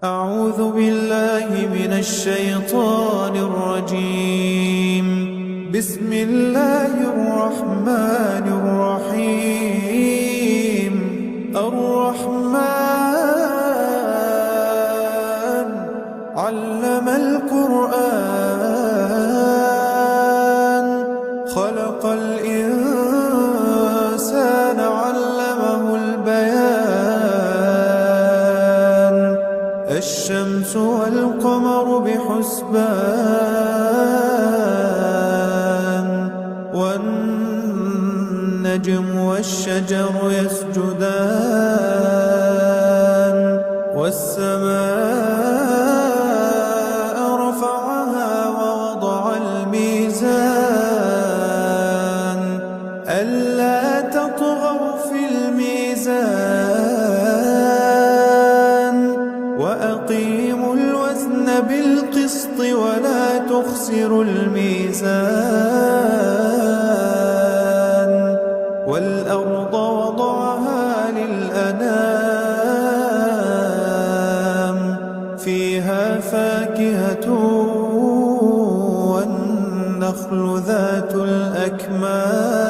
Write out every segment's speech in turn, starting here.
أعوذ بالله من الشيطان الرجيم. بسم الله الرحمن الرحيم. الرحمن علم القرآن خلق الإنسان علمه البيان. الشمس والقمر بحسبان والنجم والشجر يسجدان. والسماء رفعها ووضع الميزان ألا تطغوا في الميزان وأقيموا الوزن بالقسط ولا تخسروا الميزان. والأرض وضعها للأنام فيها فاكهة والنخل ذات الأكمام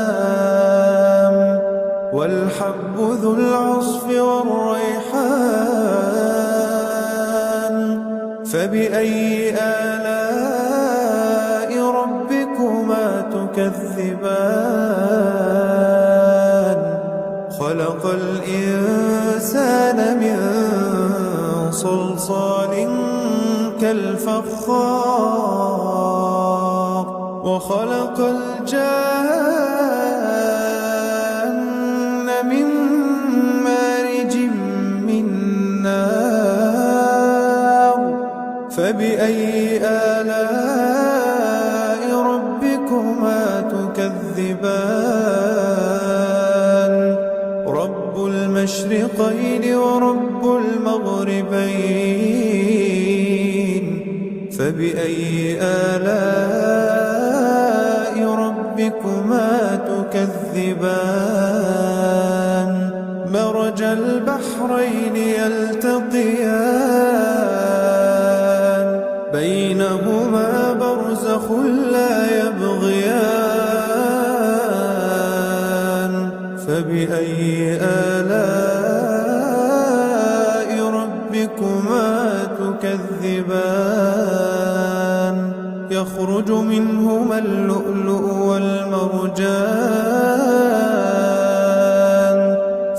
والحب ذو العصف والريحان. فبأي آلاء ربكما تكذبان. خلق الإنسان من صلصال كالفخار وخلق الجان من مارج من نار. فبأي آلاء ربكما تكذبان. رب المشرقين ورب المغربين. فبأي آلاء ربكما تكذبان. مرج البحرين يلتقيان بينهما برزخ لا يبغيان. فبأي آلاء ربكما تكذبان. يخرج منهما اللؤلؤ والمرجان.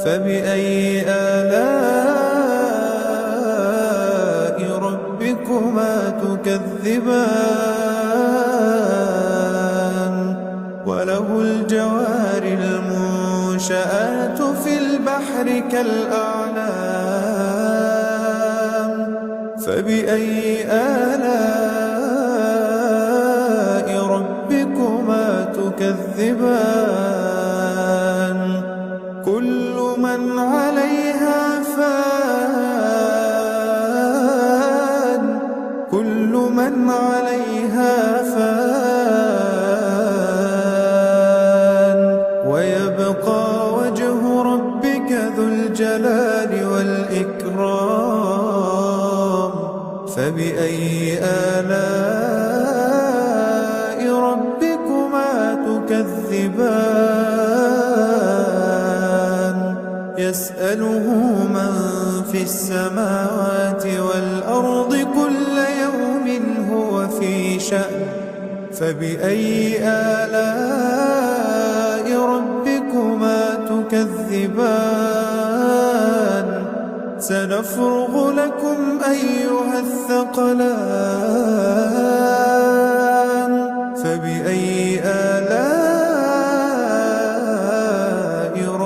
فبأي آلاء ربكما تكذبان. وله الجوار المنشآت في البحر كالأعلام. فبأي آلاء ربكما تكذبان. كل من عليها فان. كل من عليها فان ويبقى وجه ربك ذو الجلال والإكرام. فبأي آلاء ربكما تكذبان. يسأله من في السماوات والأرض كل يوم هو في شأن. فبأي آلاء ربكما تكذبان. سنفرغ لكم أيها الثقلان. فبأي آلاء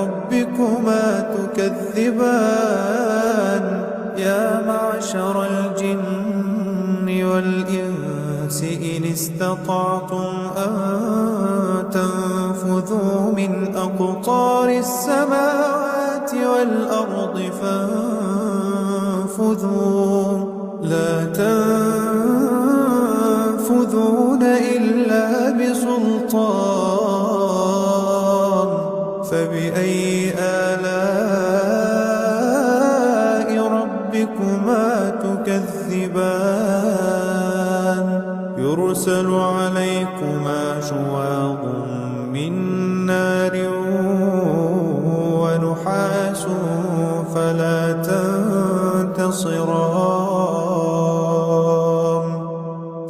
ربكما تكذبان. يا معشر الجن والإنس إن استطعتم أن تنفذوا من أقطار السماوات والأرض فانفذوا لا تنفذون إلا بسلطان. فبأي آلاء ربكما تكذبان. تكذبان يرسل عليكما شواظ من نار ونحاس فلا تنتصران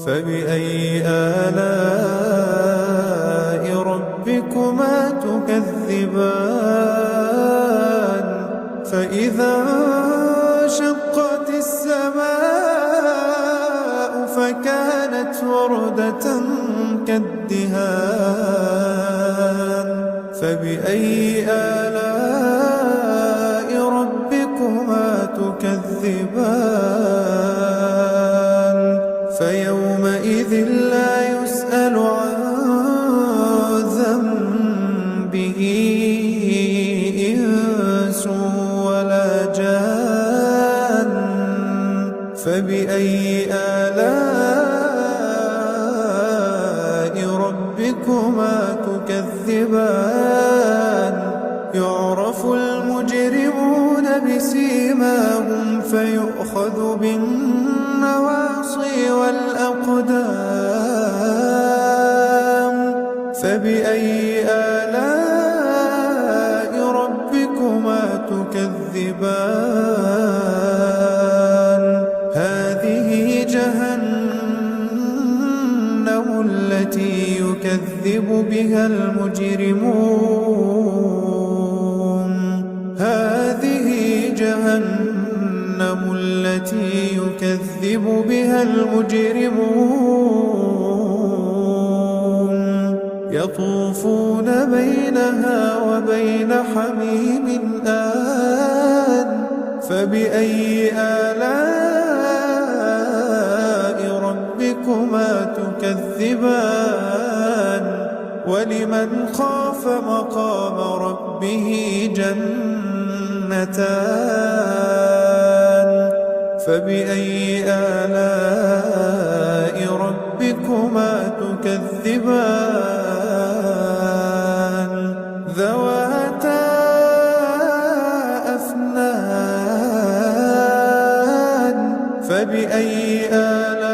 فبأي آلاء ربكما تكذبان فإذا انشقت السماء فكانت وردة كالدهان فبأي آلاء ربكما تكذبان فيومئذ لا يسأل عن ذنبه إنس ولا جان فبأي آلاء ربكما تكذبان يعرف المجرمون بسيماهم فيؤخذ بالنواصي والأقدام فبأي آلاء ربكما تكذبان هذه جهنم التي يكذب بها المجرمون هذه جهنم التي يكذب بها المجرمون يطوفون بينها وبين حميم آن فبأي آلاء ربكما تكذبان ولمن خاف مقام ربه جنتان فبأي آلاء ربكما تكذبان ذواتا أفنان فبأي آلاء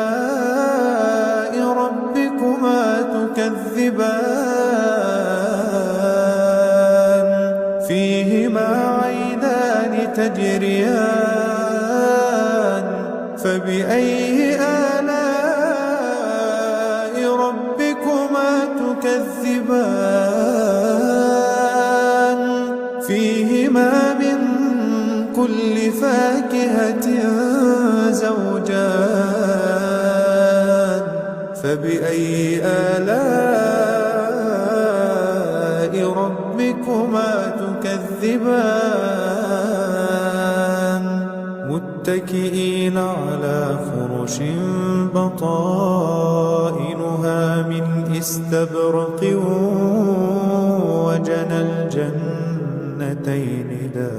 ربكما تكذبان فيهما عينان تجريان فبأي آلاء ربكما تكذبان فيهما من كل فاكهة زوجان فبأي آلاء ربكما تكذبان متكئين على فرش بطائنها من استبرق وجنى الجنتين دان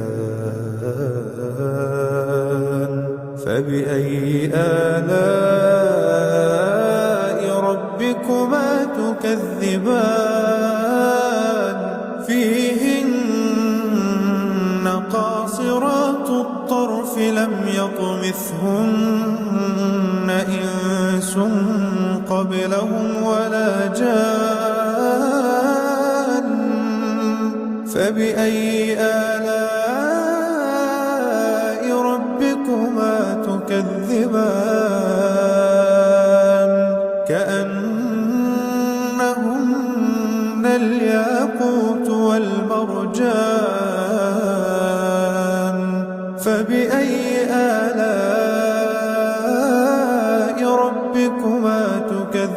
فبأي آلاء ربكما تكذبان فيهن قاصرات الطرف لم يطمثهن إنس قبلهم ولا جان فبأي آلاء ربكما تكذبان كأنهن الياقوت والمرجان فبأي آلاء ربكما تكذبان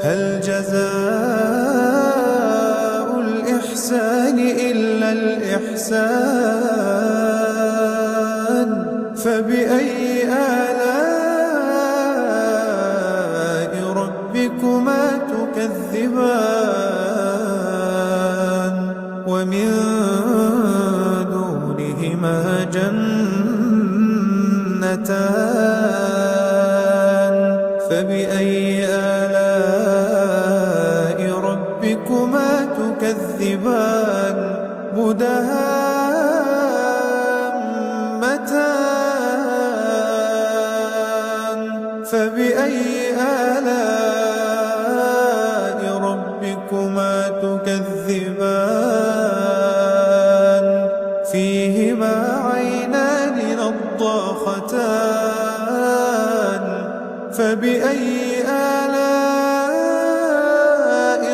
هل جزاء الإحسان إلا الإحسان فبأي آلاء ربكما تكذبان ومن دونهما جنتان فبأي آلاء ربكما تكذبان مدهامتان فبأي آلاء ربكما تكذبان فيهما عينان نضاختان فبأي آلاء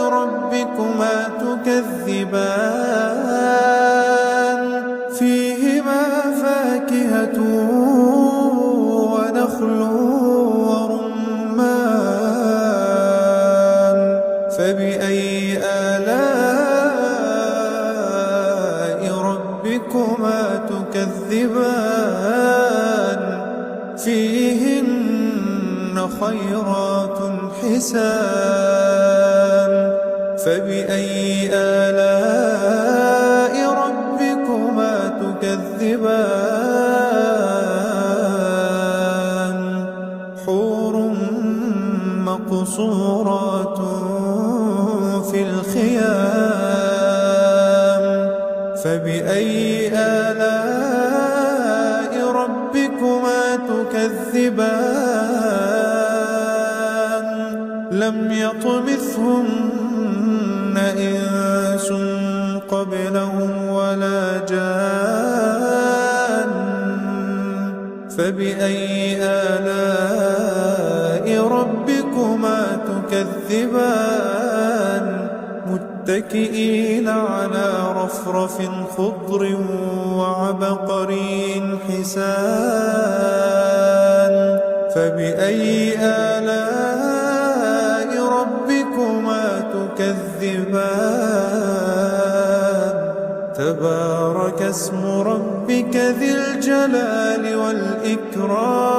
ربكما تكذبان فيهما فاكهة ونخل ورمان فبأي آلاء ربكما تكذبان فيهن خيرات حسان فبأي آلاء ربكما تكذبان حور مقصورات في الخيام فبأي آلاء ربكما تكذبان لم يطمثهن إنس قبلهم ولا جان فبأي آلاء ربكما تكذبان متكئين على رفرف خضر وعبقري حسان فبأي آلاء ربكما تكذبان تبارك اسم ربك ذي الجلال والإكرام